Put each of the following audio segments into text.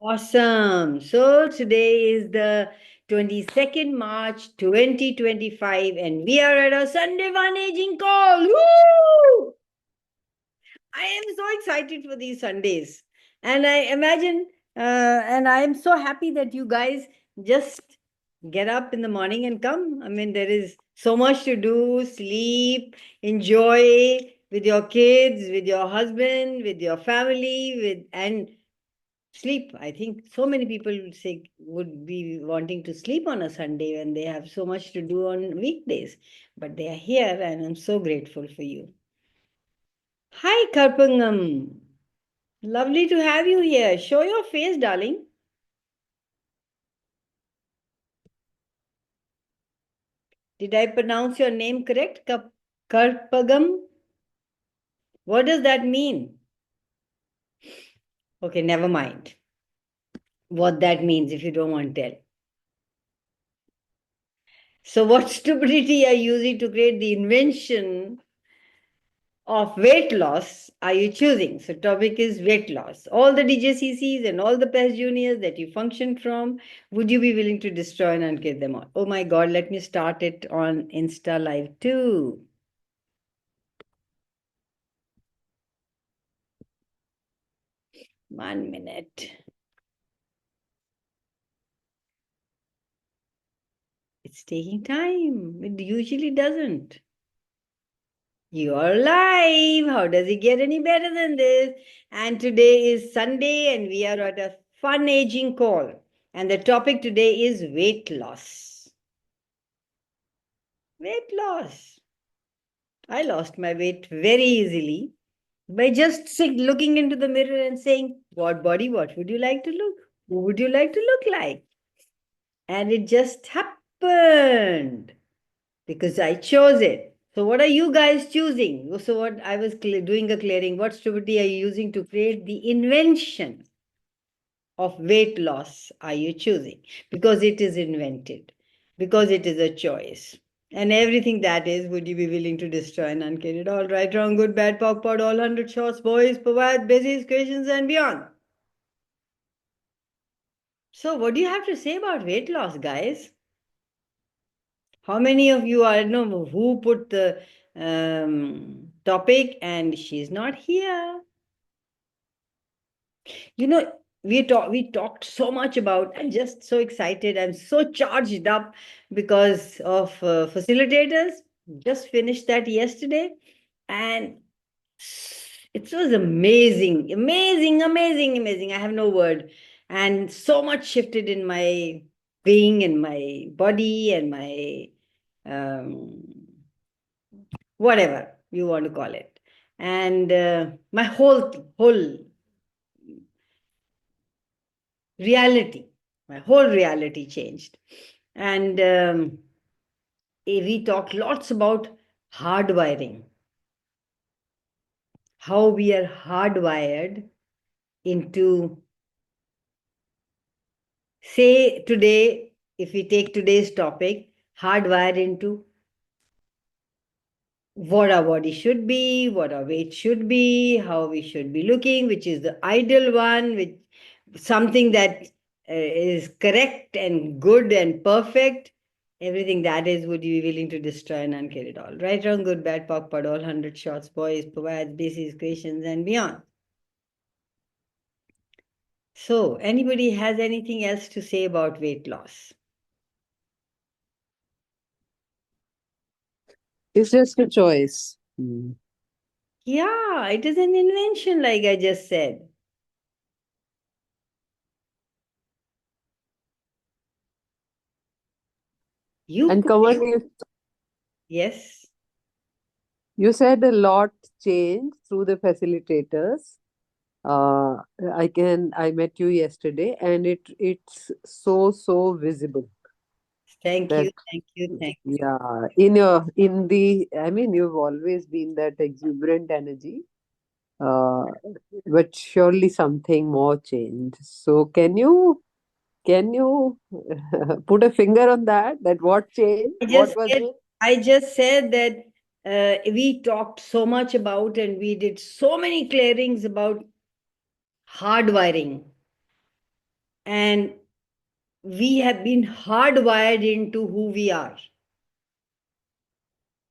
Awesome. So today is the 22nd March 2025 and we are at a Sunday Fun Aging call. Woo! I am so excited for these Sundays. And I imagine, and I am so happy that you guys just get up in the morning and come. I mean, there is so much to do, sleep, enjoy with your kids, with your husband, with your family, and sleep. I think so many people would say would be wanting to sleep on a Sunday when they have so much to do on weekdays. But they are here and I'm so grateful for you. Hi, Karpangam. Lovely to have you here. Show your face, darling. Did I pronounce your name correct? Karpagam? What does that mean? Okay, never mind what that means if you don't want to tell. So, what stupidity are you using to create the invention of weight loss are you choosing? So topic is weight loss. All the DJCCs and all the past juniors that you function from, would you be willing to destroy and unkid them all? Oh my God, let me start it on Insta Live too. One minute. It's taking time. It usually doesn't. You are live. How does it get any better than this? And today is Sunday, and we are at a fun aging call. And the topic today is weight loss. Weight loss. I lost my weight very easily by just looking into the mirror and saying, what body, what would you like to look? Who would you like to look like? And it just happened because I chose it. So, what are you guys choosing? So, what I was doing a clearing, what stupidity are you using to create the invention of weight loss are you choosing? Because it is invented, because it is a choice. And everything that is, would you be willing to destroy and unkid it? All right, wrong, good, bad, POC, POD, all 100 shots, boys, provide basics, questions, and beyond. So, what do you have to say about weight loss, guys? How many of you, I don't know who put the topic, and she's not here. You know, we talked so much about. I'm just so excited. I'm so charged up because of facilitators. Just finished that yesterday, and it was amazing, amazing, amazing, amazing. I have no word, and so much shifted in my being, and my body, and my um, whatever you want to call it, and my whole reality, my whole reality changed. And we talk lots about hardwiring, how we are hardwired into, say, today, if we take today's topic, hardwired into what our body should be, what our weight should be, how we should be looking, which is the ideal one, which something that is correct and good and perfect. Everything that is, would you be willing to destroy and unkid it all? Right, wrong, good, bad, POC, POD, all 100 shots, boys, provides basic equations and beyond. So, anybody has anything else to say about weight loss? It's just a choice. Yeah, it is an invention, like I just said. You And put Kanwal, it, yes. you said a lot changed through the facilitators. Uh, I met you yesterday, and it's so visible Thank that you, thank you, thank you. yeah, in the, you've always been that exuberant energy, uh, but surely something more changed. So can you put a finger on that? That what changed? I What just was said, it? I just said that we talked so much about and we did so many clearings about hardwiring. And we have been hardwired into who we are.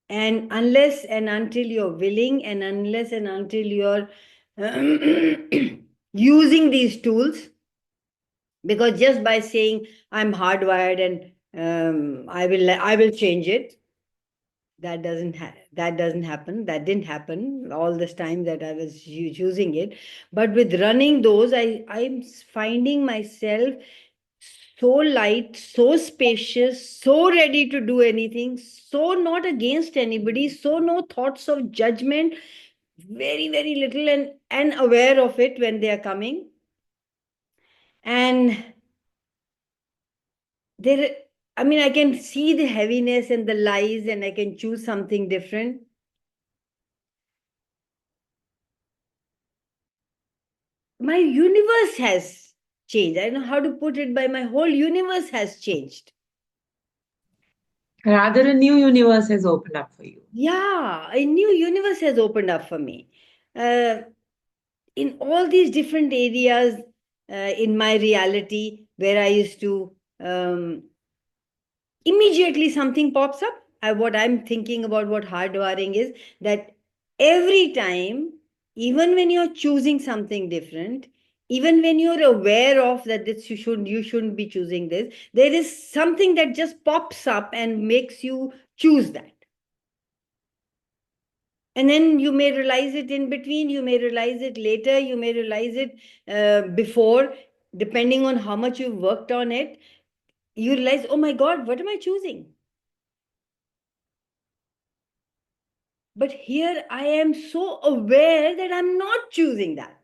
And unless and until you're willing, and unless and until you're using these tools, because just by saying I'm hardwired and I will change it, that doesn't happen. That didn't happen all this time that I was using it. But with running those, I'm finding myself so light, so spacious, so ready to do anything, so not against anybody, so no thoughts of judgment, very, very little, and aware of it when they are coming. And there, I mean, I can see the heaviness and the lies, and I can choose something different. My universe has changed. I don't know how to put it, but my whole universe has changed. Rather, a new universe has opened up for you. Yeah, a new universe has opened up for me. Uh, in all these different areas in my reality where I used to immediately something pops up. What I'm thinking about what hardwiring is, that every time, even when you're choosing something different, even when you're aware of that this you shouldn't be choosing this, there is something that just pops up and makes you choose that. And then you may realize it in between, you may realize it later, you may realize it before, depending on how much you've worked on it. You realize, oh my God, what am I choosing? But here I am so aware that I'm not choosing that.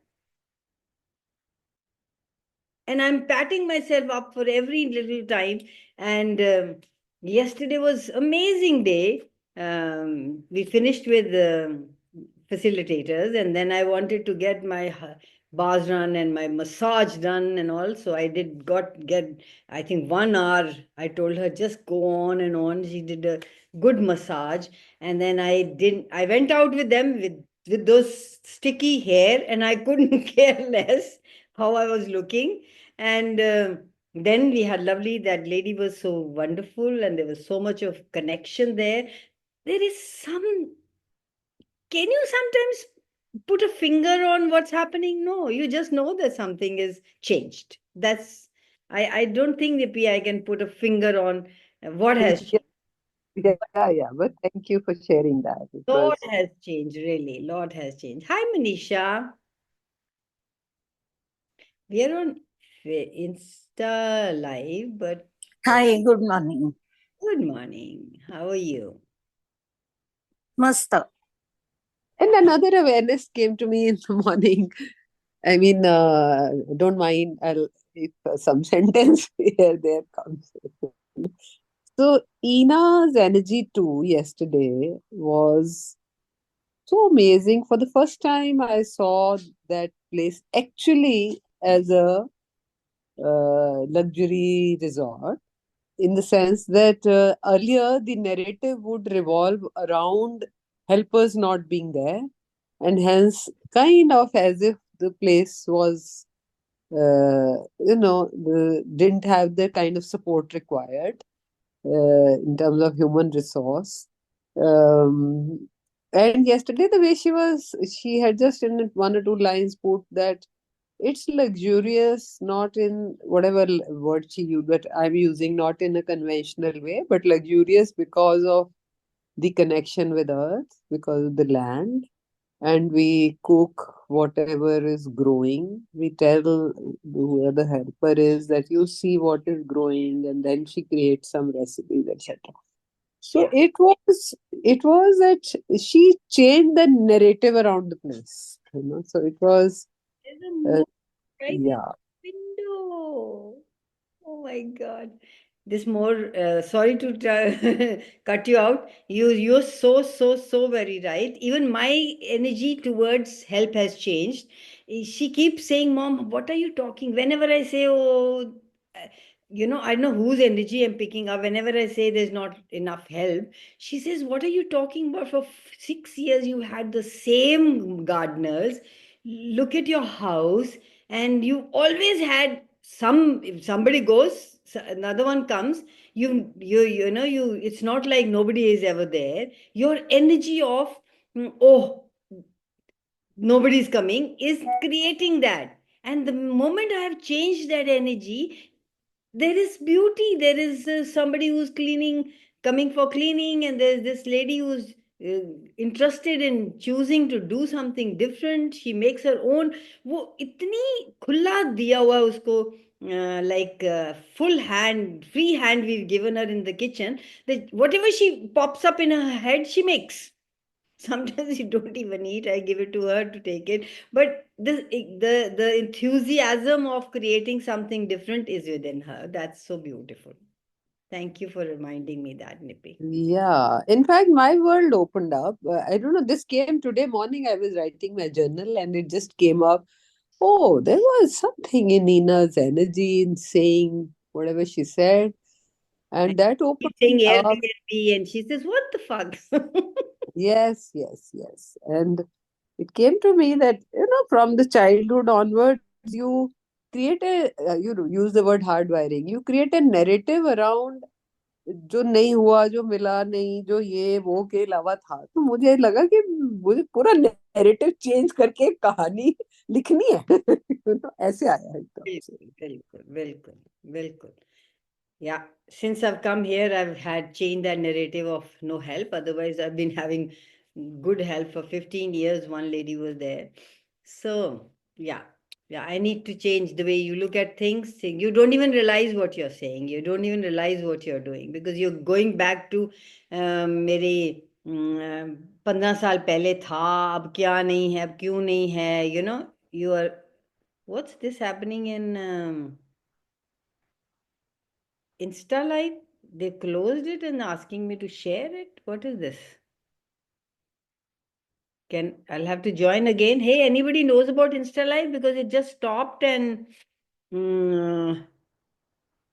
And I'm patting myself up for every little time. And yesterday was amazing day. We finished with facilitators, and then I wanted to get my bars done and my massage done and all. So I did get, I think, 1 hour. I told her just go on and on. She did a good massage, and then I went out with them with those sticky hair, and I couldn't care less how I was looking. And then we had lovely, that lady was so wonderful, and there was so much of connection there. There is some, can you sometimes put a finger on what's happening? No, you just know that something is changed. That's, I don't think that I can put a finger on what has changed. Yeah. But thank you for sharing that. It Lot was. has changed, really. Lot has changed. Hi, Manisha. We are on Insta Live, but Hi, good morning. good morning. How are you? Masta. And another awareness came to me in the morning. I mean, don't mind if some sentence here there comes. So Ina's energy too yesterday was so amazing. For the first time, I saw that place actually as a luxury resort, in the sense that earlier the narrative would revolve around helpers not being there, and hence kind of as if the place was, didn't have the kind of support required in terms of human resource. Um, and yesterday, the way she had just in 1 or 2 lines put that it's luxurious, not in whatever word she used, but I'm using not in a conventional way, but luxurious because of the connection with earth, because of the land. And we cook whatever is growing. We tell whoever the helper is that you see what is growing, and then she creates some recipes, etc. So Yeah. it was that she changed the narrative around the place. So it was, There's a uh, moon right in yeah. the window. Oh my God. This more, sorry to cut you out. You're so very right. Even my energy towards help has changed. She keeps saying, Mom, what are you talking? Whenever I say, oh, I don't know whose energy I'm picking up. Whenever I say there's not enough help, she says, what are you talking about? For 6 years, you had the same gardeners. Look at your house, and you always had if somebody goes, another one comes, it's not like nobody is ever there. Your energy of, oh, nobody's coming is creating that. And the moment I have changed that energy, there is beauty. There is somebody who's cleaning, coming for cleaning, and there's this lady who's interested in choosing to do something different. She makes her own. वो इतनी खुला दिया हुआ उसको, like full hand, free hand we've given her in the kitchen, that whatever she pops up in her head, she makes. Sometimes you don't even eat. I give it to her to take it. But the enthusiasm of creating something different is within her. That's so beautiful. Thank you for reminding me that, Nippy. Yeah, in fact, my world opened up. I don't know, this came today morning. I was writing my journal and it just came up. Oh, there was something in Nina's energy in saying whatever she said, I and that keep opened saying me up. Airbnb, and she says, "What the fuck?" Yes, yes, yes. And it came to me that, from the childhood onwards, you create use the word hardwiring. You create a narrative around जो नहीं हुआ, जो मिला नहीं, जो ये वो के अलावा था, तो मुझे लगा कि मुझे पूरा नैरेटिव चेंज करके एक कहानी लिखनी है। ऐसे आया एकदम से। बिल्कुल, बिल्कुल, बिल्कुल। Yeah, since I've come here, I've had changed that narrative of no help. Otherwise, I've been having good help for 15 years. One lady was there. So, yeah, yeah, I need to change the way you look at things. You don't even realize what you're saying. You don't even realize what you're doing because you're going back to मेरे 15 साल पहले था, अब क्या नहीं है, अब क्यों नहीं है, you are, what's this happening in Insta Live? They closed it and asking me to share it. What is this? I'll have to join again. Hey, anybody knows about Insta Live? Because it just stopped and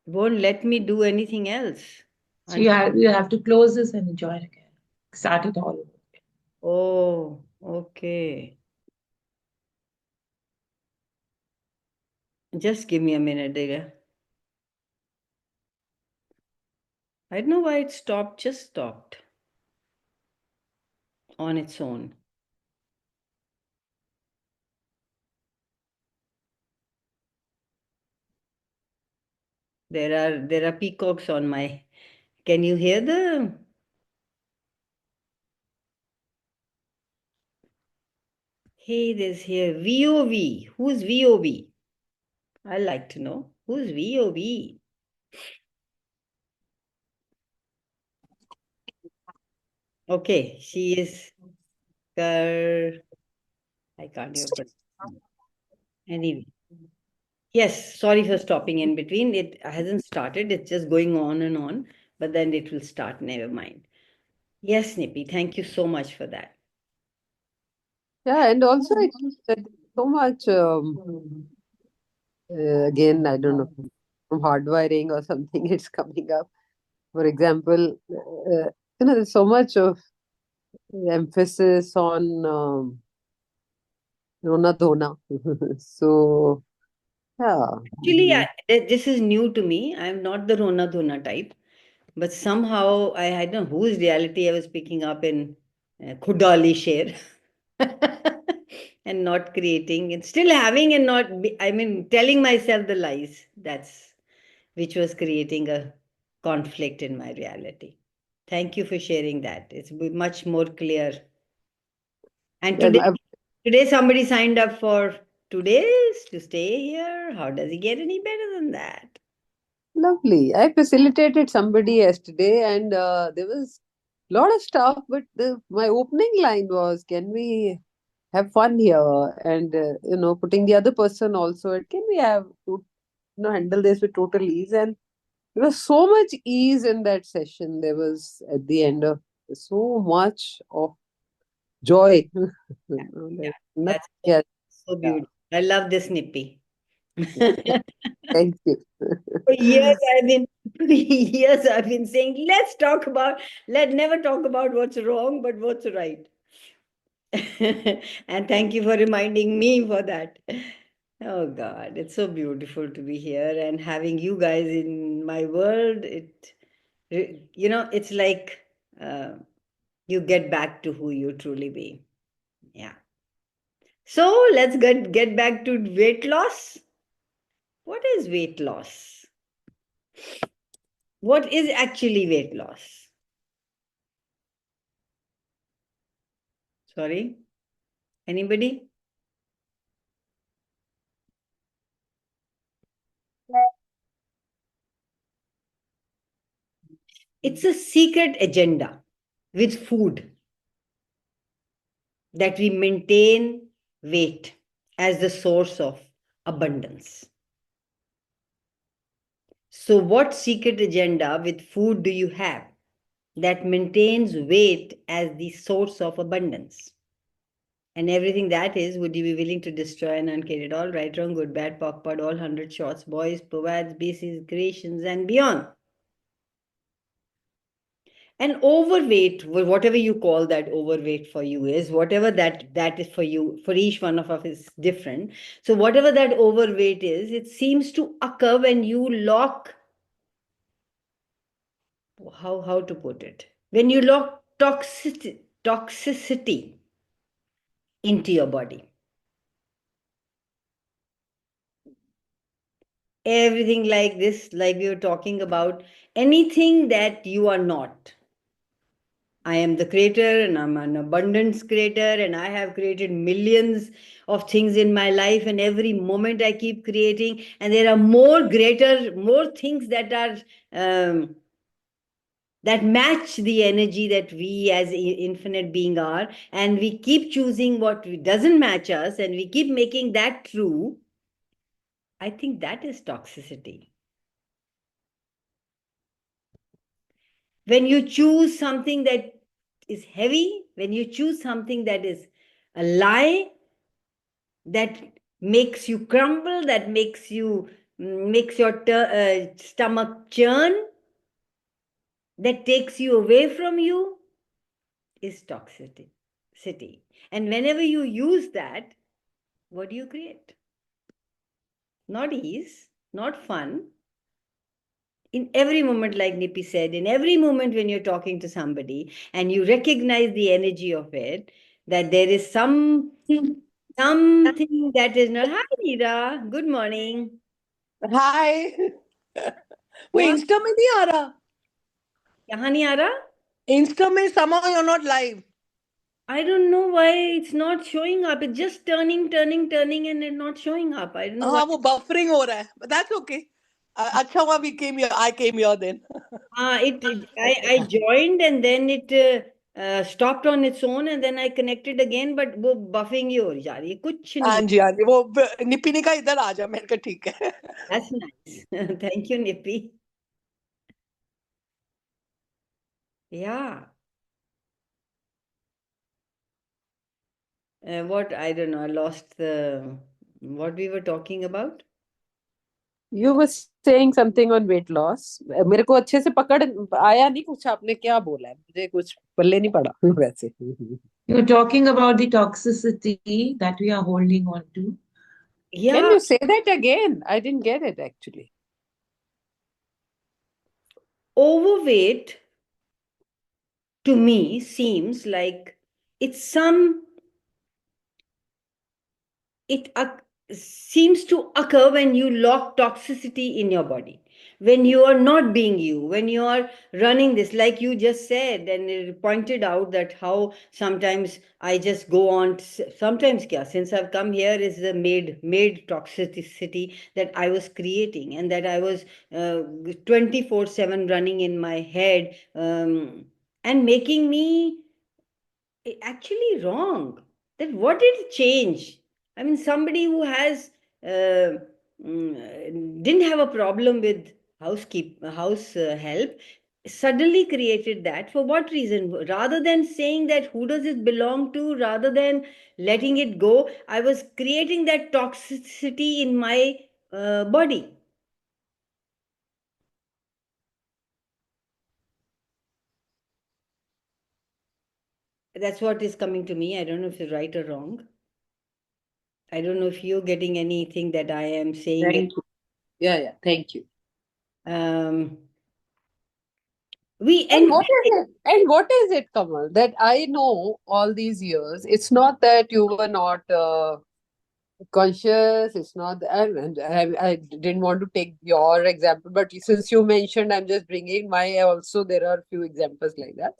won't let me do anything else. So you have to close this and join again. Start it all over. Oh, okay. Just give me a minute, dear. I don't know why it stopped, just stopped on its own. There are peacocks on my. Can you hear the? Hey, there's here VOV. Who's VOV? I like to know. Who's VOV? Okay, she is. I can't even put. Anyway. Yes, sorry for stopping in between. It hasn't started. It's just going on and on, but then it will start. Never mind. Yes, Nippy, thank you so much for that. Yeah, and also it that so much again, I don't know, from hardwiring or something, it's coming up. For example, there's so much of emphasis on Rona Dhona. So, yeah. Actually, this is new to me. I'm not the Rona Dhona type, but somehow I don't know whose reality I was picking up in Khudali share and not creating and still having and not, I mean, telling myself the lies. That's which was creating a conflict in my reality. Thank you for sharing that. It's much more clear. And And today somebody signed up for 2 days to stay here. How does it get any better than that? lovely. I facilitated somebody yesterday, and there was a lot of stuff, but my opening line was, "Can we have fun here?" And putting the other person also, "Can we have to, handle this with total ease?" And there was so much ease in that session. There was at the end of so much of joy. Yeah, yeah, Nothing that's so, else. so Yeah. beautiful. I love this Nippy. Thank you. For years I've been for years I've been saying, let never talk about what's wrong, but what's right. And thank you for reminding me for that. Oh God, it's so beautiful to be here and having you guys in my world. It's like uh, you get back to who you truly be. Yeah. So let's get back to weight loss. What is weight loss? What is actually weight loss? Sorry, anybody? It's a secret agenda with food that we maintain weight as the source of abundance. So, what secret agenda with food do you have that maintains weight as the source of abundance? And everything that is, would you be willing to destroy and uncreate it all? Right, wrong, good, bad, POC, PUD, all 100 shots, boys, provides, bases, creations, and beyond. And overweight, whatever you call that overweight for you is, whatever that is for you, for each one of us is different. So whatever that overweight is, it seems to occur when you lock, how to put it, when you lock toxicity into your body. Everything like this, like we were talking about, anything that you are not. I am the creator and I'm an abundance creator and I have created millions of things in my life, and every moment I keep creating, and there are more things that are that match the energy that we as infinite being are, and we keep choosing what doesn't match us and we keep making that true. I think that is toxicity. When you choose something that is heavy, when you choose something that is a lie, that makes you crumble, that makes your stomach churn, that takes you away from you, is toxicity. And whenever you use that, what do you create? Not ease, not fun. In every moment, like Nippy said, in every moment when you're talking to somebody and you recognize the energy of it, that there is something that is not. Hi, Neera. Good morning. हाय वो What? Insta में नहीं आ रहा यहाँ नहीं आ रहा? Insta में somehow you're not live I don't know why it's not showing up. It's just turning, and it's not showing up. I don't know why. हाँ वो buffering हो रहा है but that's okay अच्छा हुआ I came here then I joined and then it stopped on its own, and then I connected again, but वो buffing ही हो जा रही है, कुछ नहीं. हाँ जी वो निपी ने कहा इधर आ जा मैंने कहा ठीक है That's nice. Thank you, Nippy. Yeah. What? I don't know. I lost what we were talking about. You were saying something on weight loss. मेरे को अच्छे से पकड़ आया नहीं कुछ आपने क्या बोला है मुझे कुछ पल्ले नहीं पड़ा वैसे. You're talking about the toxicity that we are holding on to. Can Yeah. you say that again? I didn't get it actually. Overweight to me seems like it's it seems to occur when you lock toxicity in your body, when you are not being you, when you are running this, like you just said, and it pointed out that how sometimes I just go on. Sometimes kya, since I've come here, is the made toxicity that I was creating, and that I was 24/7 running in my head, and making me actually wrong. That what did change? I mean, somebody who has didn't have a problem with house help suddenly created that. For what reason? Rather than saying that who does it belong to, rather than letting it go, I was creating that toxicity in my body. That's what is coming to me. I don't know if it's right or wrong. I don't know if you're getting anything that I am saying. Thank you. Yeah, thank you. We And and what is it? And what is it, Kamal, that I know all these years? It's not that you were not conscious. It's not. I didn't want to take your example, but since you mentioned, I'm just bringing my. Also, there are a few examples like that.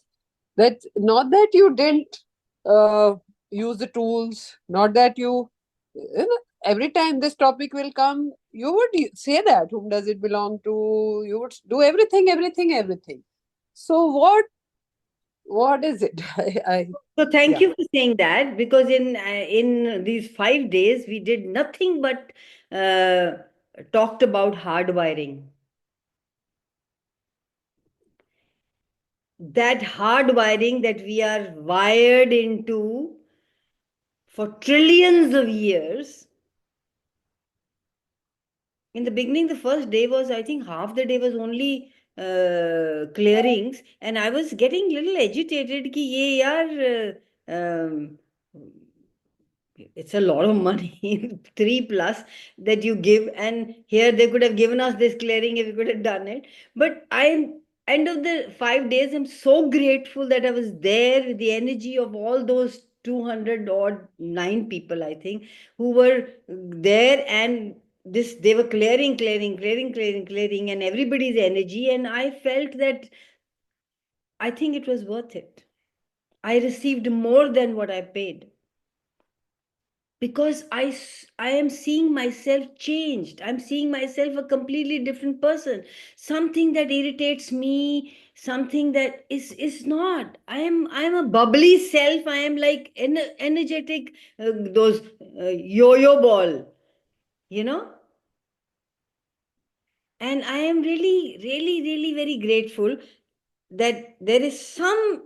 That not that you didn't uh, use the tools, not that you know, every time this topic will come, you would say that whom does it belong to? You would do everything, everything, everything. So what is it? so thank Yeah. you for saying that, because in these 5 days we did nothing but uh, talked about hardwiring. That hardwiring that we are wired into for trillions of years. In the beginning, the first day was, I think, half the day was only clearings, and I was getting little agitated कि ये यार it's a lot of money, 3 plus that you give, and here they could have given us this clearing if we could have done it. But I'm end of the 5 days, I'm so grateful that I was there with the energy of all those 200 or 9 people, I think, who were there, and this they were clearing, and everybody's energy, and I felt that I think it was worth it. I received more than what I paid, because I am seeing myself changed. I'm seeing myself a completely different person. Something that irritates me, something that is not. I am a bubbly self. I am like energetic, those yo-yo ball, you know. And I am really very grateful that there is some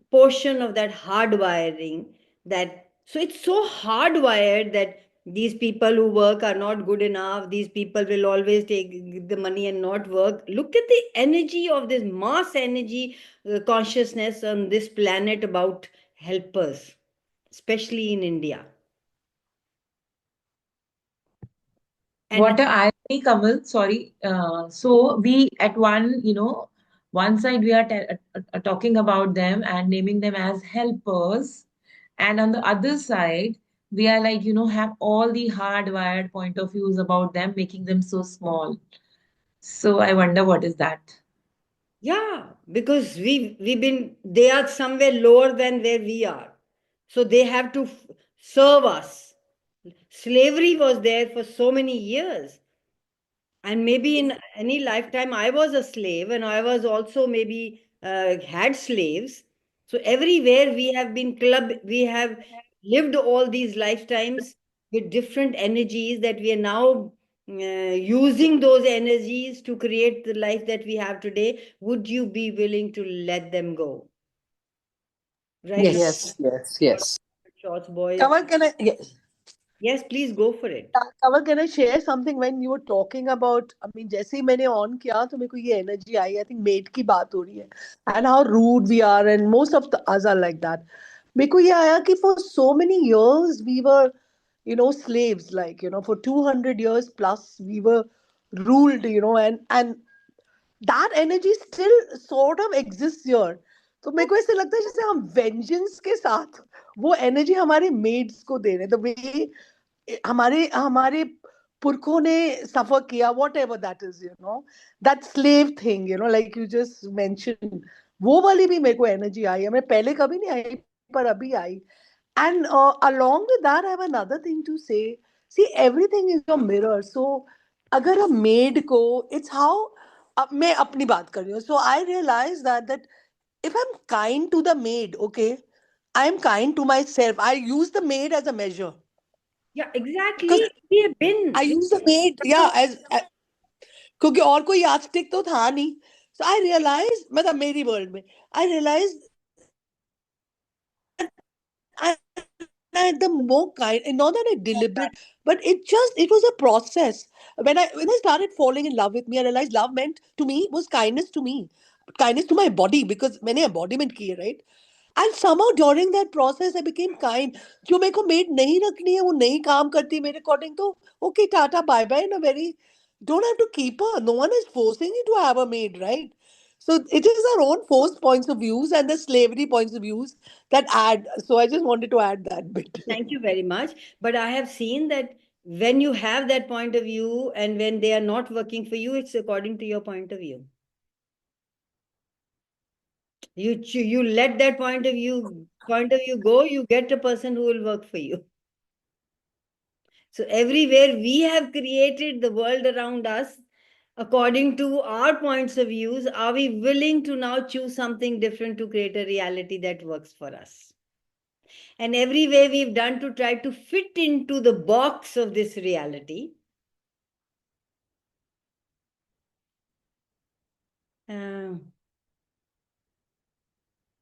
portion of that hardwiring, that so it's so hardwired that these people who work are not good enough, these people will always take the money and not work. Look at the energy of this mass energy, consciousness on this planet about helpers, especially in India. And What a irony, Kamal. Sorry. So we at one side we are talking about them and naming them as helpers, and on the other side we are like have all the hardwired point of views about them, making them so small. So I wonder what is that. yeah, because we've been they are somewhere lower than where we are. So they have to serve us. Slavery was there for so many years. And maybe in any lifetime, I was a slave, and I was also maybe had slaves. So everywhere we have lived all these lifetimes with different energies that we are now using those energies to create the life that we have today. Would you be willing to let them go? Right, Yes. Yes. shorts boys. Kamal, can I? Yes. Yes, please go for it. Kamal, can I share something when you were talking about? I mean, जैसे ही मैंने on किया तो मेरे को ये energy I. I think made की बात हो रही है, and how rude we are, and most of the us are like that. मेरे को ये आया कि for so many years we were, slaves. Like, for 200 years plus we were ruled. And that energy still sort of exists here. तो मेरे को ऐसे लगता है जैसे हम वेंजेंस के साथ वो एनर्जी हमारे मेड्स को दे रहे हैं. द वे हमारे हमारे पुरखों ने सफर किया, what ever that is, that slave thing, like you just mention. वो वाली भी मेरे को एनर्जी आई है. मैं पहले कभी नहीं आई, पर अभी आई. And along with that, I have another thing to say. See, everything is your mirror. So, अगर a maid को, it's how, अब मैं अपनी बात कर रही हूँ. So I realized that if I'm kind to the maid, okay, I am kind to myself. I use the maid as a measure Yeah, because exactly. We have been. I use the maid, yeah, as क्योंकि और कोई यादस्टिक तो था नहीं. So I realized, मतलब मेरी world में, I realized I the more kind, and not that I deliberate, but it was a process. When I started falling in love with me, I realized love meant to me was kindness to me, kindness to my body, because मैंने embodiment की है, right? And somehow during that process I became kind. जो मेरे को maid नहीं रखनी है वो नहीं काम करती मेरे according तो okay tata bye bye in a very don't have to keep her. No one is forcing you to have a maid, right? So it is our own forced points of views and the slavery points of views that add. So I just wanted to add that bit. Thank you very much. But I have seen that when you have that point of view and when they are not working for you, it's according to your point of view. You let that point of view go, you get a person who will work for you. So everywhere we have created the world around us according to our points of views, are we willing to now choose something different to create a reality that works for us? And every way we've done to try to fit into the box of this reality,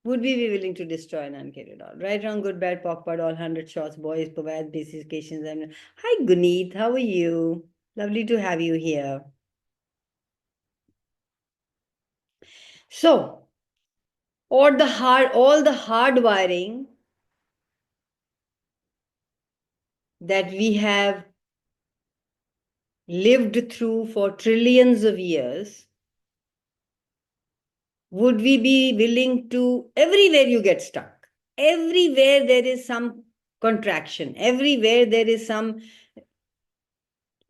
would we be willing to destroy and uncare it all? Right, wrong, good, bad, POC, PUD, all 100 shots, boys, provide basic questions. Hi, Guneet, how are you? Lovely to have you here. So, all the hard wiring that we have lived through for trillions of years, would we be willing to, everywhere you get stuck, everywhere there is some contraction, everywhere there is some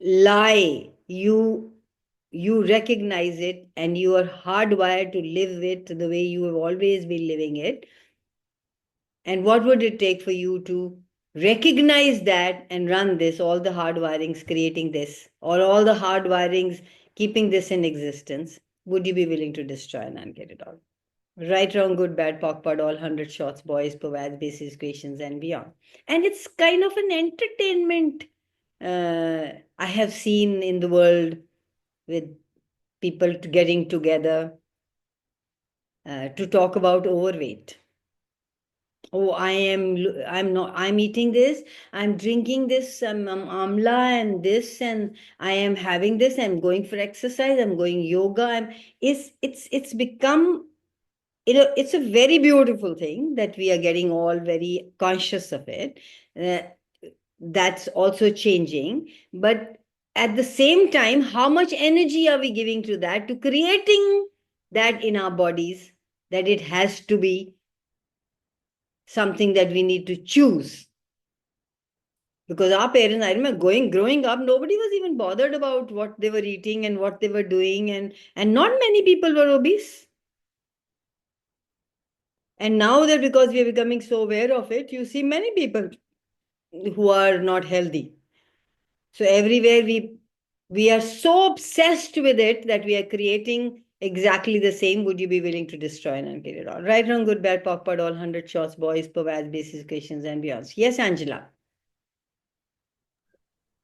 lie, you recognize it and you are hardwired to live it the way you have always been living it. And what would it take for you to recognize that and run this, all the hard wirings creating this, or all the hard wirings keeping this in existence? Would you be willing to destroy and unget it all? Right, wrong, good, bad, POC, PUD, all 100 shots, boys, provides basic equations and beyond. And it's kind of an entertainment I have seen in the world with people getting together to talk about overweight. Oh, I'm eating this, I'm drinking this amla and this, and I am having this, I'm going for exercise, I'm going yoga. It's become, it's a very beautiful thing that we are getting all very conscious of it. That's also changing. But at the same time, how much energy are we giving to that, to creating that in our bodies, that it has to be something that we need to choose? Because our parents, I remember growing up, nobody was even bothered about what they were eating and what they were doing, and not many people were obese. And now that because we are becoming so aware of it, you see many people who are not healthy. So everywhere we are so obsessed with it that we are creating exactly the same. Would you be willing to destroy and uncreate it all? Right, wrong, good, bad, POC, PUD, all 100 shots, boys, provide basic questions and beyond. Yes, Angela.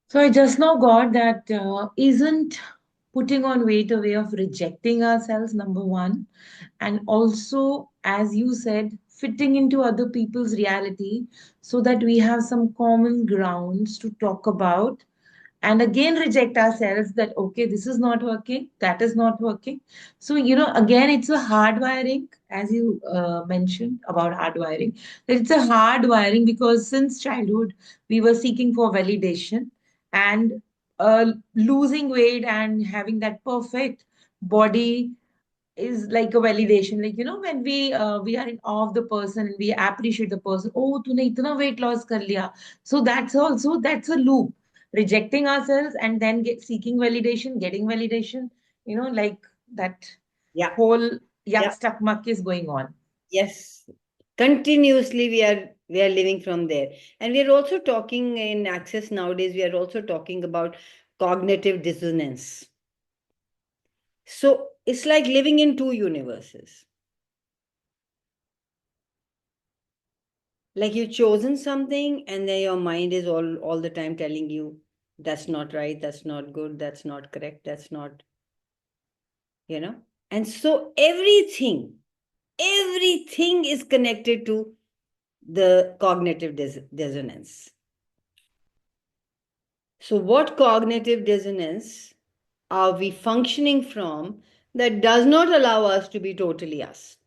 So I just now got that isn't putting on weight a way of rejecting ourselves, number one, and also, as you said, fitting into other people's reality so that we have some common grounds to talk about and again reject ourselves that okay, this is not working, that is not working. So again, it's a hard wiring, as you mentioned about hard wiring, that it's a hard wiring because since childhood we were seeking for validation, and losing weight and having that perfect body is like a validation. Like when we are in awe of the person and we appreciate the person. Oh, तूने इतना weight loss कर लिया. So that's a loop. Rejecting ourselves and then seeking validation, getting validation. Like that Yeah. whole yuck Yeah. stuck muck is going on. Yes. Continuously we are living from there. And we are also talking in Access nowadays, we are also talking about cognitive dissonance. So it's like living in two universes. Like you've chosen something and then your mind is all the time telling you that's not right, that's not good, that's not correct, that's not, And so everything is connected to the cognitive dissonance. So what cognitive dissonance are we functioning from that does not allow us to be totally us?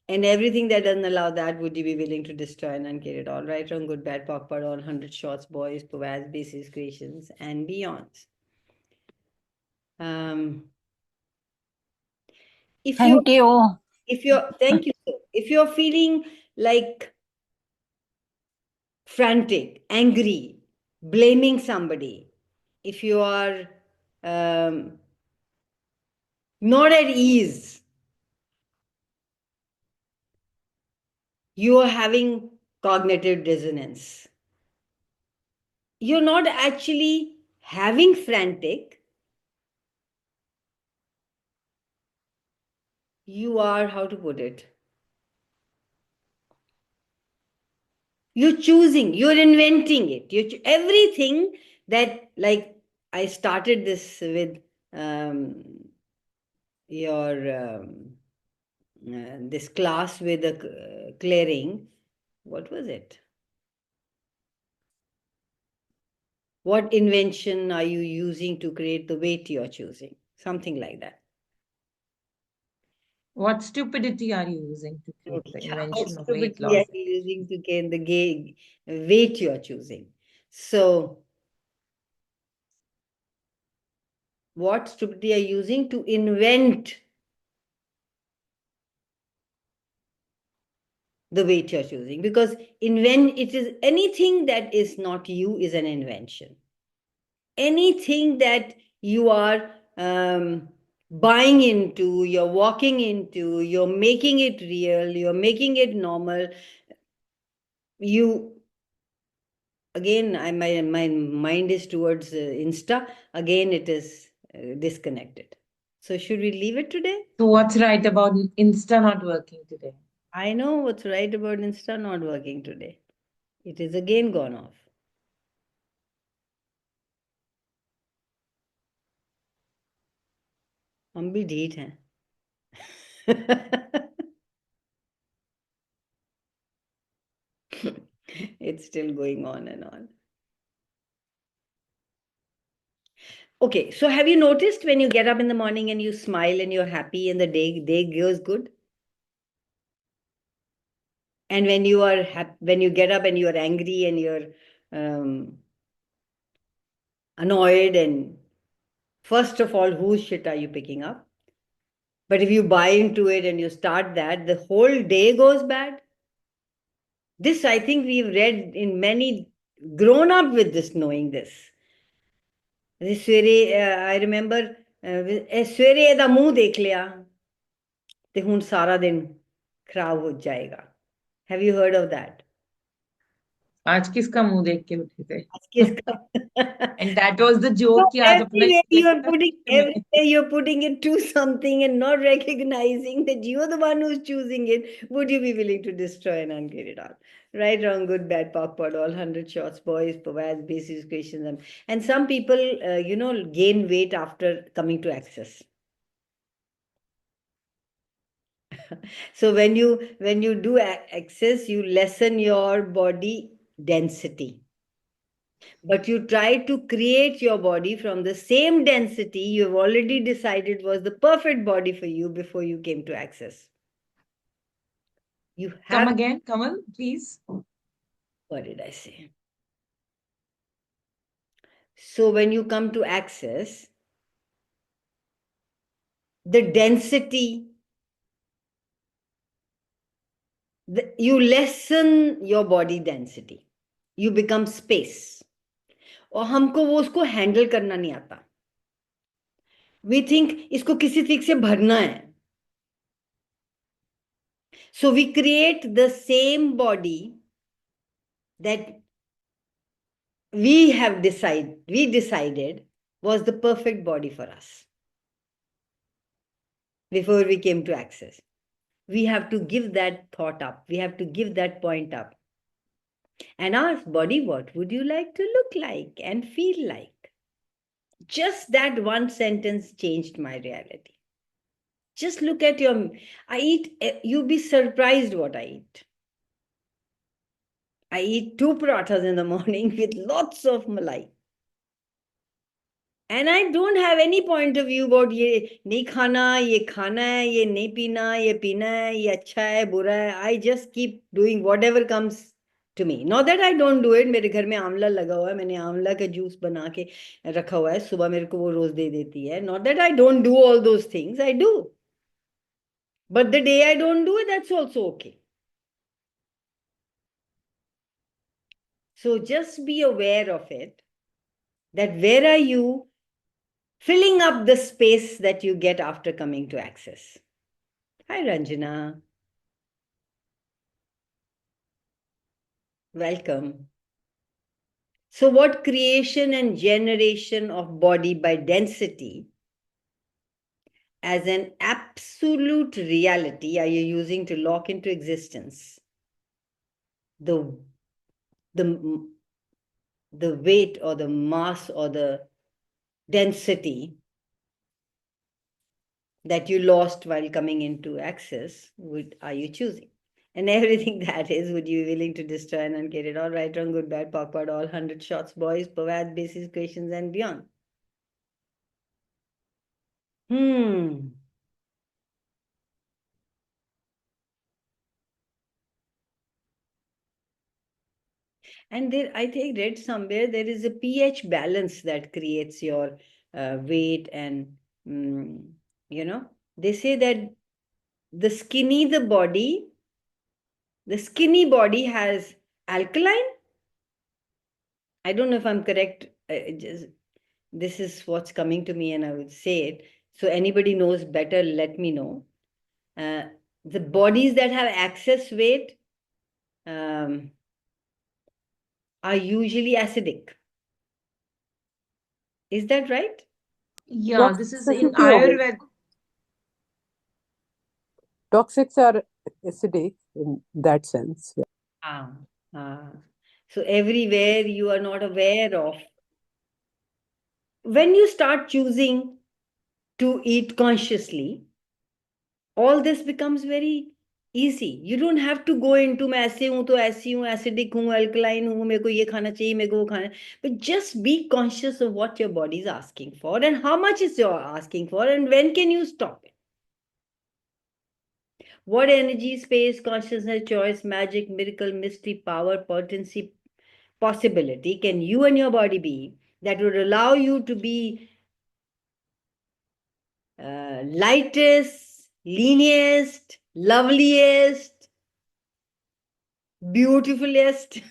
And everything that doesn't allow that, would you be willing to destroy and uncare it all? Right, wrong, good, bad, POC, POD, all 100 shots, boys, POVAs, bases, creations, and beyonds. If Thank you. thank you. If you're feeling like frantic, angry, blaming somebody, if you are not at ease, you are having cognitive dissonance. You're not actually having frantic. You are, how to put it? You're choosing, you're inventing it. Everything that, like, I started this with your this class with the clearing. What was it? What invention are you using to create the weight you're choosing? Something like that. What stupidity are you using to create the Yeah, what invention of weight stupidity are loss? you using to gain the weight you're choosing? So, what stupidity are you using to invent the weight you're choosing? Because it is anything that is not you is an invention. Anything that you are buying into, you're walking into, you're making it real, you're making it normal. You again, my mind is towards Insta. Again, it is disconnected. So should we leave it today? So what's right about Insta not working today? I know what's right about Insta not working today. It is again gone off. हम भी ढीठ हैं. It's still going on and on. Okay, so have you noticed when you get up in the morning and you smile and you're happy and the day goes good? And when you are when you get up and you're angry and you're annoyed, and first of all, whose shit are you picking up? But if you buy into it and you start that, the whole day goes bad. This, I think we've read in many, grown up with this, knowing this. I remember, ਸਵੇਰੇ ਇਹਦਾ ਮੂੰਹ ਦੇਖ ਲਿਆ ਤੇ ਹੁਣ ਸਾਰਾ ਦਿਨ खराब हो जाएगा. Have you heard of that? आज किसका मुंह देख के उठे थे? आज किसका? And that was the joke कि आज अपना everywhere you're putting it to something and not recognizing that you're the one who's choosing it. Would you be willing to destroy and uncreate it all? Right, wrong, good, bad, POC, POD, all 100 shots, boys, POVAs, basis, questions. And some people, gain weight after coming to Access. So when you do Access, you lessen your body density. But you try to create your body from the same density you've already decided was the perfect body for you before you came to Access. You have... Come again, Kamal, please. What did I say? So when you come to Access, the density, you lessen your body density. You become space. और हमको वो उसको handle करना नहीं आता. We think इसको किसी चीज से भरना है. So we create the same body that we decided was the perfect body for us before we came to Access. We have to give that thought up. We have to give that point up and ask body, what would you like to look like and feel like? Just that one sentence changed my reality. Just look at I eat, you'll be surprised what I eat. I eat 2 parathas in the morning with lots of malai. And I don't have any point of view about ये नहीं खाना, ये खाना है, ये नहीं पीना, ये पीना है, ये अच्छा है, बुरा है. I just keep doing whatever comes to me. Not that I don't do it. मेरे घर में आंवला लगा हुआ है, मैंने आंवला का जूस बना के रखा हुआ है, सुबह मेरे को वो रोज दे देती है. Not that I don't do all those things, I do. But the day I don't do it, that's also okay. So just be aware of it, that where are you filling up the space that you get after coming to Access. Hi, Ranjana. Welcome. So what creation and generation of body by density as an absolute reality are you using to lock into existence the weight or the mass or the density that you lost while coming into Access? Are you choosing? And everything that is, would you be willing to destroy and uncreate it? All right, wrong, good, bad, backward, all 100 shots, boys, pervades, basis, questions, and beyond. And there, I think, read somewhere there is a pH balance that creates your weight, and they say that the skinny body has alkaline. I don't know if I'm correct. This is what's coming to me, and I would say it. So anybody knows better, let me know. The bodies that have excess weight are usually acidic. Is that right? Yeah, this is in Toxicity of it. Ayurveda. Toxics are acidic in that sense. Yeah. So everywhere you are not aware of. When you start choosing to eat consciously, all this becomes very easy. You don't have to go into मैं ऐसे हूँ तो ऐसी हूँ, acidic हूँ, alkaline हूँ, मेरे को ये खाना चाहिए, मेरे को वो खाना. But just be conscious of what your body is asking for and how much is your asking for and when can you stop it. What energy, space, consciousness, choice, magic, miracle, mystery, power, potency, possibility can you and your body be that would allow you to be lightest, leanest, loveliest, beautifulest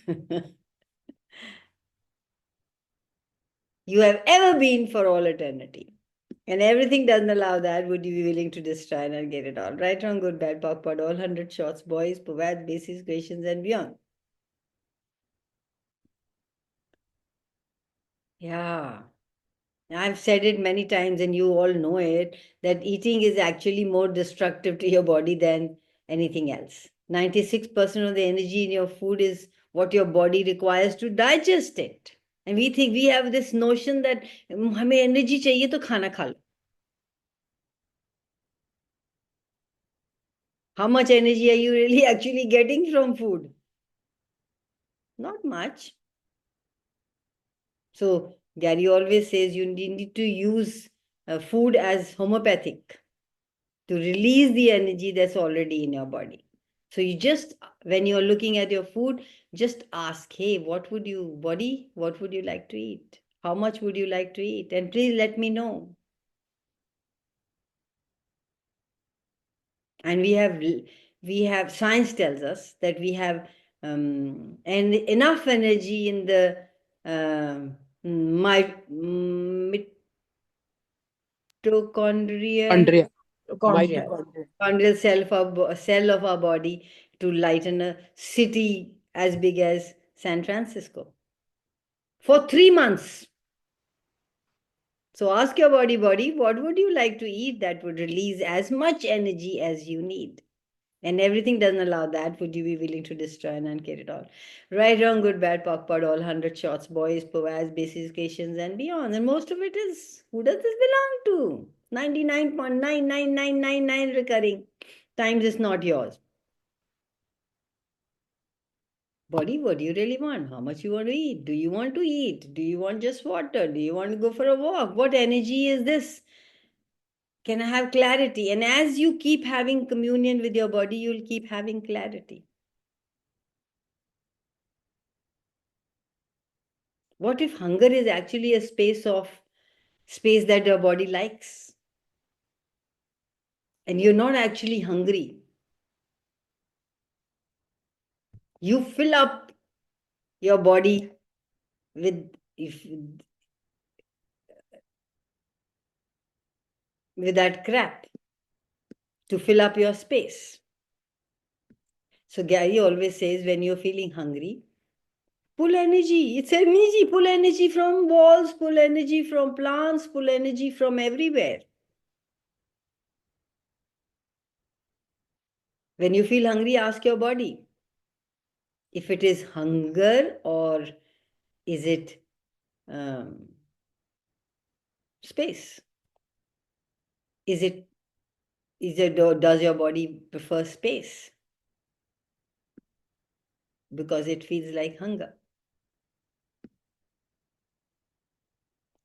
you have ever been for all eternity. And everything doesn't allow that. Would you be willing to destroy and get it all? Right, wrong, good, bad, POC, POD, all 100 shots, boys, POVAD, basis, questions, and beyond. Yeah. I've said it many times, and you all know it, that eating is actually more destructive to your body than anything else. 96% of the energy in your food is what your body requires to digest it. And we think we have this notion that हमें energy चाहिए तो खाना खा लो. How much energy are you really actually getting from food? Not much. So Gary always says you need to use food as homeopathic to release the energy that's already in your body. So you just, when you're looking at your food, just ask, hey, what would you like to eat? How much would you like to eat? And please let me know. And we have science tells us that we have and enough energy in the mitochondrial cell of our body to lighten a city as big as San Francisco for 3 months. So ask your body, what would you like to eat that would release as much energy as you need? And everything doesn't allow that. Would you be willing to destroy and uncare it all? Right, wrong, good, bad, POC, POD, all 100 shots, boys, POVAS, basis, questions, and beyond. And most of it is, who does this belong to? 99.99999 recurring times is not yours. Body, what do you really want? How much you want to eat? Do you want to eat? Do you want just water? Do you want to go for a walk? What energy is this? Can I have clarity? And as you keep having communion with your body, you'll keep having clarity. What if hunger is actually a space that your body likes? And you're not actually hungry. You fill up your body with that crap to fill up your space. So Gary always says when you're feeling hungry, pull energy. It's energy. Pull energy from walls, pull energy from plants, pull energy from everywhere. When you feel hungry, ask your body if it is hunger or is it space. Does your body prefer space? Because it feels like hunger.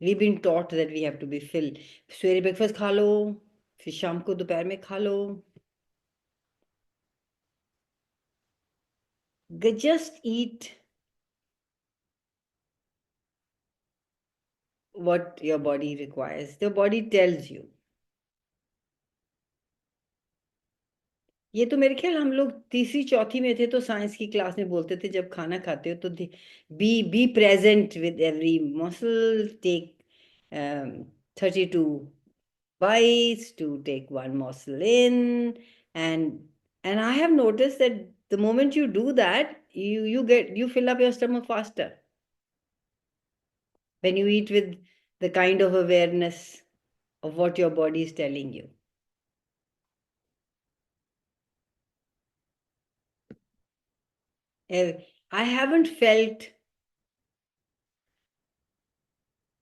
We've been taught that we have to be filled. सवेरे breakfast खा लो, फिर शाम को दोपहर में खा लो. Just eat what your body requires. The body tells you. ये तो मेरे ख्याल हम लोग तीसरी चौथी में थे तो साइंस की क्लास में बोलते थे जब खाना खाते हो तो be present with every muscle take 32 bites to take one morsel in, and I have noticed that the moment you do that you fill up your stomach faster when you eat with the kind of awareness of what your body is telling you. I haven't felt,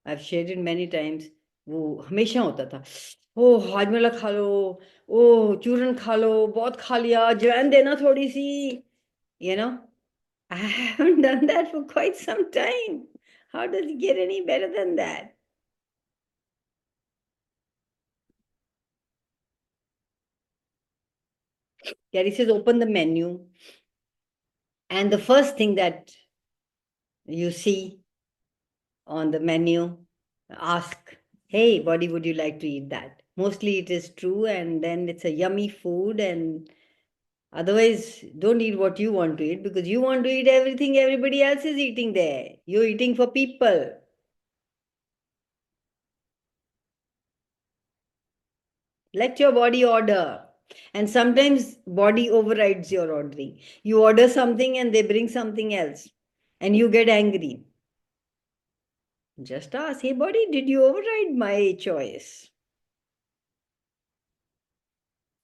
I've shared it many times, वो हमेशा होता था ओह हाजमेला खा लो ओह चूरन खा लो बहुत खा लिया अजवाइन देना थोड़ी सी you know I haven't done that for quite some time. How does it get any better than that? Gary says open the menu and the first thing that you see on the menu, ask, hey body, would you like to eat that? Mostly it is true, and then it's a yummy food, and otherwise don't eat what you want to eat because you want to eat everything everybody else is eating there. You're eating for people. Let your body order. And sometimes body overrides your ordering. You order something and they bring something else and you get angry. Just ask, hey body, did you override my choice?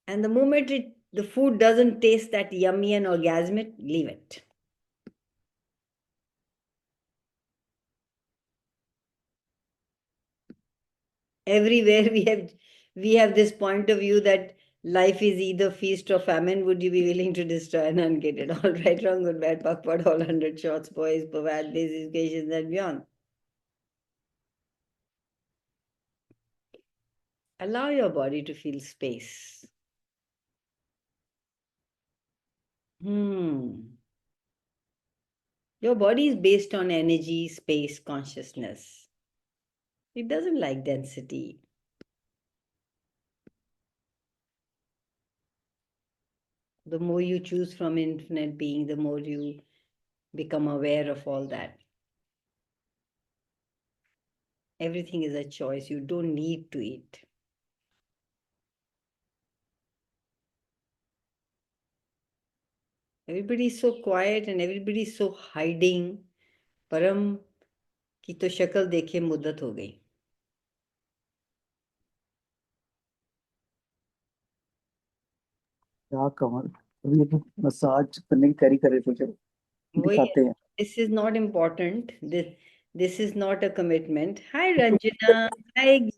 And the moment the food doesn't taste that yummy and orgasmic, leave it. Everywhere we have this point of view that life is either feast or famine. Would you be willing to destroy and unkid it? All right, wrong, good, bad, backward, all 100 shots, boys, bad, basic occasions, and beyond. Allow your body to feel space. Your body is based on energy, space, consciousness. It doesn't like density. The more you choose from infinite being, the more you become aware of all that. Everything is a choice. You don't need to eat. Everybody is so quiet and everybody is so hiding. परम की तो शक्ल देखे मुद्दत हो गई. क्या कमल अभी तो मसाज करने की तैयारी कर रहे थे चलो दिखाते हैं. This is not important. This is not a commitment. Hi Ranjana. Hi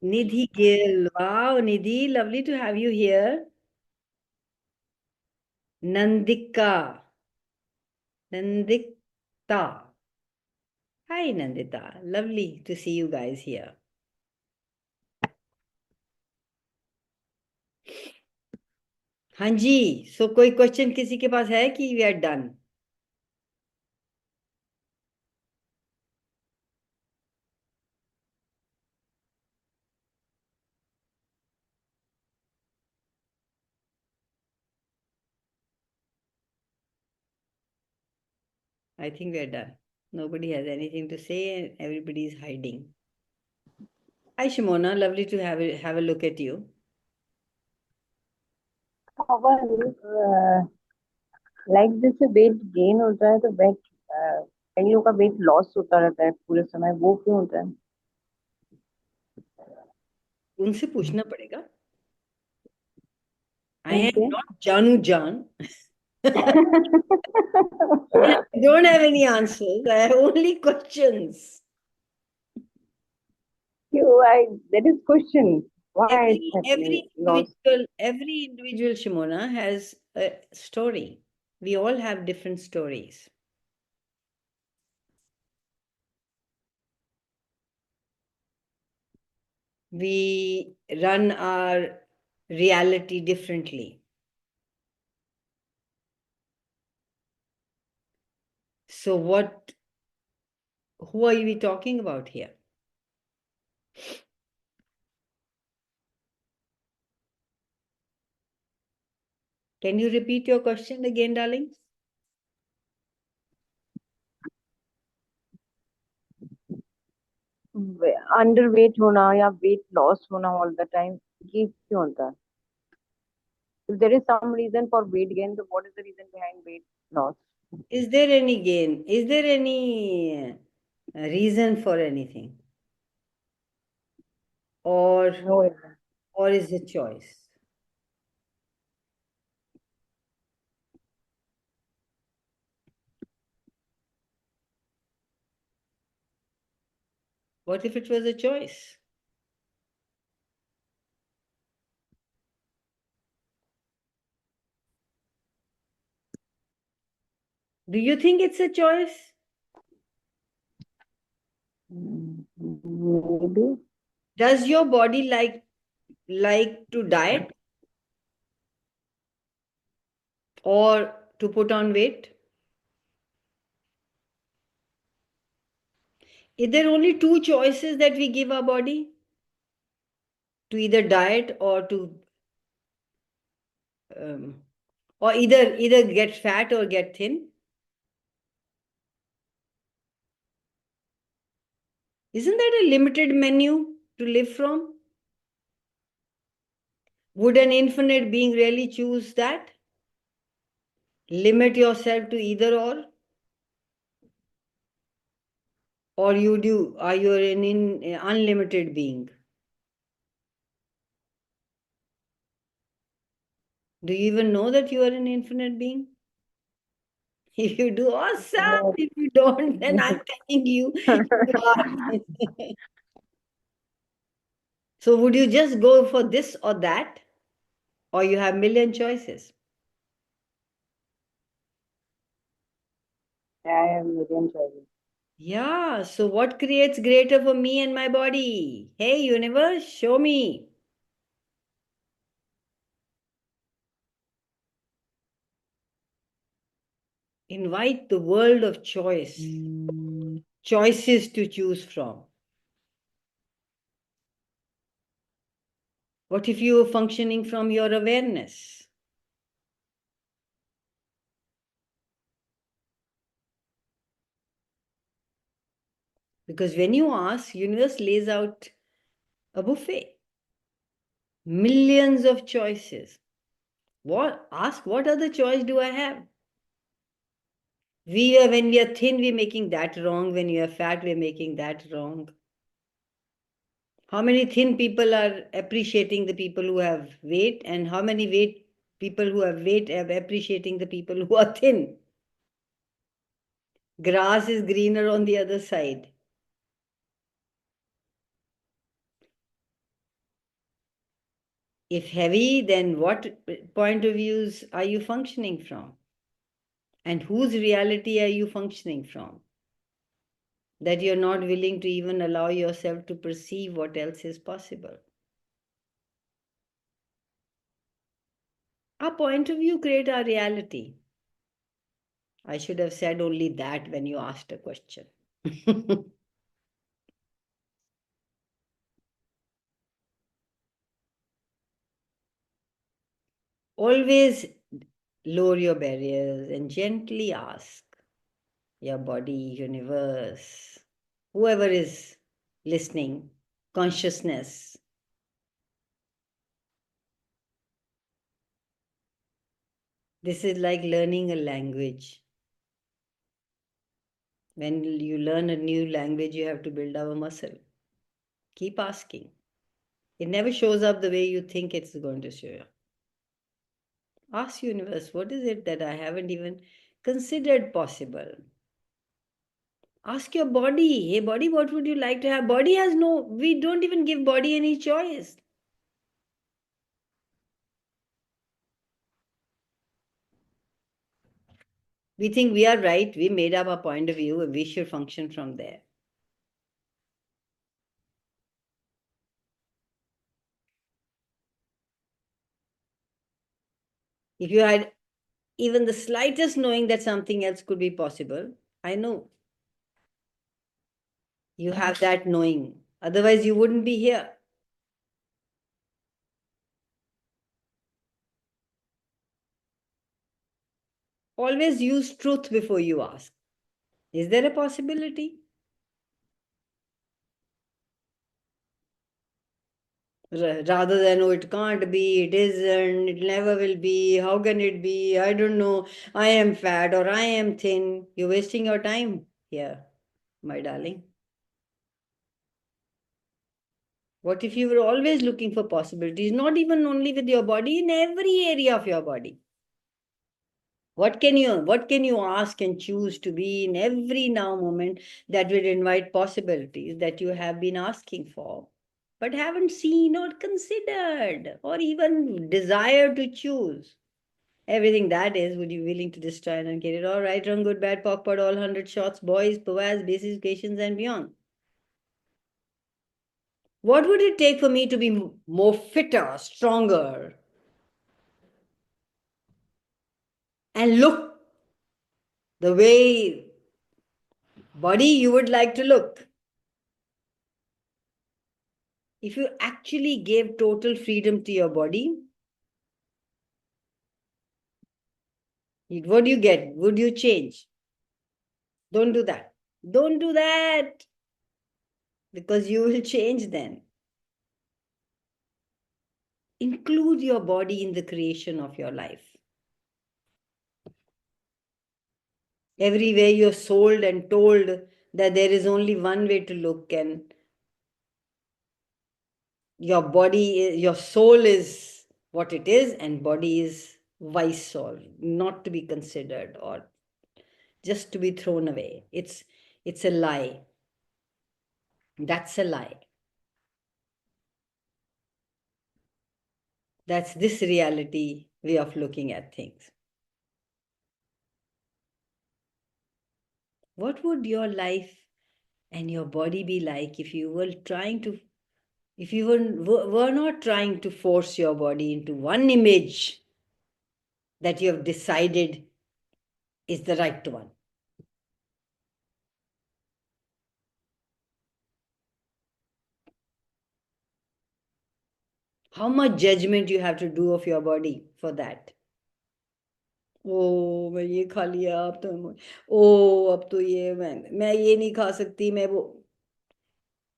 Nidhi Gill. Wow, Nidhi, lovely to have you here. Nandika. Nandita. Hi, Nandita. Lovely to see you guys here. हाँ जी, सो कोई question किसी के पास है कि we are done? I think we are done. Nobody has anything to say and everybody is hiding. Hi, Shimona. Lovely to have a look at you. Like जैसे weight gain होता है तो वेट कई लोगों का वेट लॉस होता रहता है पूरे समय, वो क्यों होता है? उनसे पूछना पड़ेगा. I am Okay. not Janu Jan. I don't have any answers. I have only questions. That is question. Why it's happening? Loss. Every individual Shimona has a story. We all have different stories. We run our reality differently. So who are we talking about here? Can you repeat your question again, darling? Underweight होना या weight loss होना all the time, ये क्यों होता है? If there is some reason for weight gain, so what is the reason behind weight loss? Is there any gain? Is there any reason for anything? Or No reason. or is it choice? What if it was a choice? Do you think it's a choice? Maybe. Does your body like to diet or to put on weight? Is there only two choices that we give our body? To either diet or to or either get fat or get thin? Isn't that a limited menu to live from? Would an infinite being really choose that? Limit yourself to either or? Or are you an unlimited being? Do you even know that you are an infinite being? If you do, awesome. No. If you don't, then I'm telling you, you are. So would you just go for this or that? Or you have million choices? I have million choices. Yeah, so what creates greater for me and my body? Hey, universe, show me. Invite the world of choice, choices to choose from. What if you were functioning from your awareness? Because when you ask, universe lays out a buffet. Millions of choices. Ask what other choice do I have? When we are thin, we're making that wrong. When we are fat, we're making that wrong. How many thin people are appreciating the people who have weight, and how many people who have weight are appreciating the people who are thin? Grass is greener on the other side. If heavy, then what point of views are you functioning from? And whose reality are you functioning from? That you're not willing to even allow yourself to perceive what else is possible. Our point of view create our reality. I should have said only that when you asked a question. Always lower your barriers and gently ask your body, universe, whoever is listening, consciousness. This is like learning a language. When you learn a new language, you have to build up a muscle. Keep asking. It never shows up the way you think it's going to show up. Ask universe, what is it that I haven't even considered possible? Ask your body, hey body, what would you like to have? Body has no, we don't even give body any choice. We think we are right, we made up our point of view, and we should function from there. If you had even the slightest knowing that something else could be possible, I know you have that knowing. Otherwise, you wouldn't be here. Always use truth before you ask. Is there a possibility? Rather than, oh, it can't be, it isn't, it never will be, how can it be? I don't know, I am fat or I am thin. You're wasting your time here, my darling. What if you were always looking for possibilities, not even only with your body, in every area of your body? What can you ask and choose to be in every now moment that will invite possibilities that you have been asking for, but haven't seen or considered or even desired to choose? Everything that is, would you be willing to destroy and get it all right, wrong, good, bad, POC, POD, all 100 shots, boys, POAS, basis, patience, and beyond? What would it take for me to be more fitter, stronger, and look the way body you would like to look? If you actually gave total freedom to your body, what do you get? Would you change? Don't do that. Don't do that, because you will change then. Include your body in the creation of your life. Everywhere you're sold and told that there is only one way to look, and your body, your soul is what it is, and body is vice soul, not to be considered or just to be thrown away. It's a lie. That's a lie. That's this reality way of looking at things. What would your life and your body be like if you were were not trying to force your body into one image that you have decided is the right one? How much judgment you have to do of your body for that? ओ मैं ये खा लिया, अब तो अब तो ये मैं ये नहीं खा सकती, मैं वो.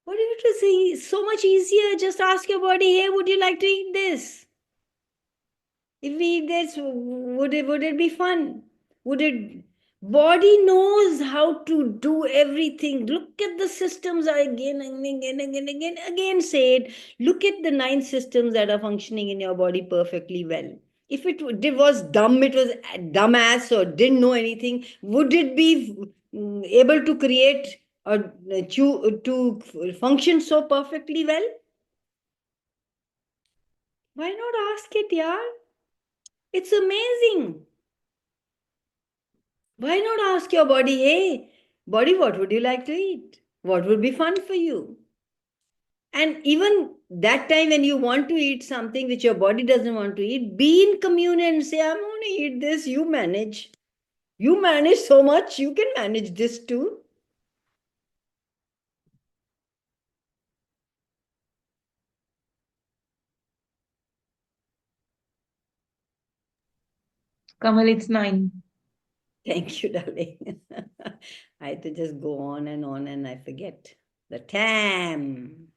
What if it was so much easier? Just ask your body, hey, would you like to eat this? If we eat this, would it be fun? Would it? Body knows how to do everything. Look at the systems again and again, again, again, again. Say it. Look at the 9 systems that are functioning in your body perfectly well. If it was dumb, it was dumbass or didn't know anything, would it be able to create or to function so perfectly well? Why not ask it, yaar? It's amazing. Why not ask your body, hey, body, what would you like to eat? What would be fun for you? And even that time when you want to eat something which your body doesn't want to eat, be in communion and say, I'm going to eat this, you manage. You manage so much, you can manage this too. Kamal, it's 9. Thank you, darling. I had to just go on and I forget the time.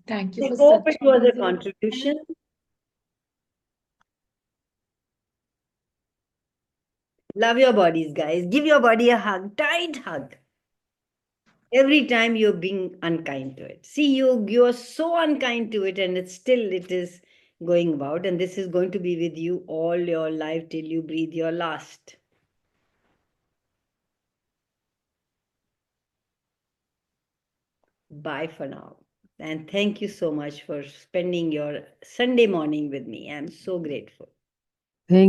Thank you I for hope such it was a wonderful contribution. Love your bodies, guys. Give your body a hug, tight hug. Every time you're being unkind to it. See, you're so unkind to it, and it is going about, and this is going to be with you all your life till you breathe your last. Bye for now. And thank you so much for spending your Sunday morning with me. I'm so grateful. Thank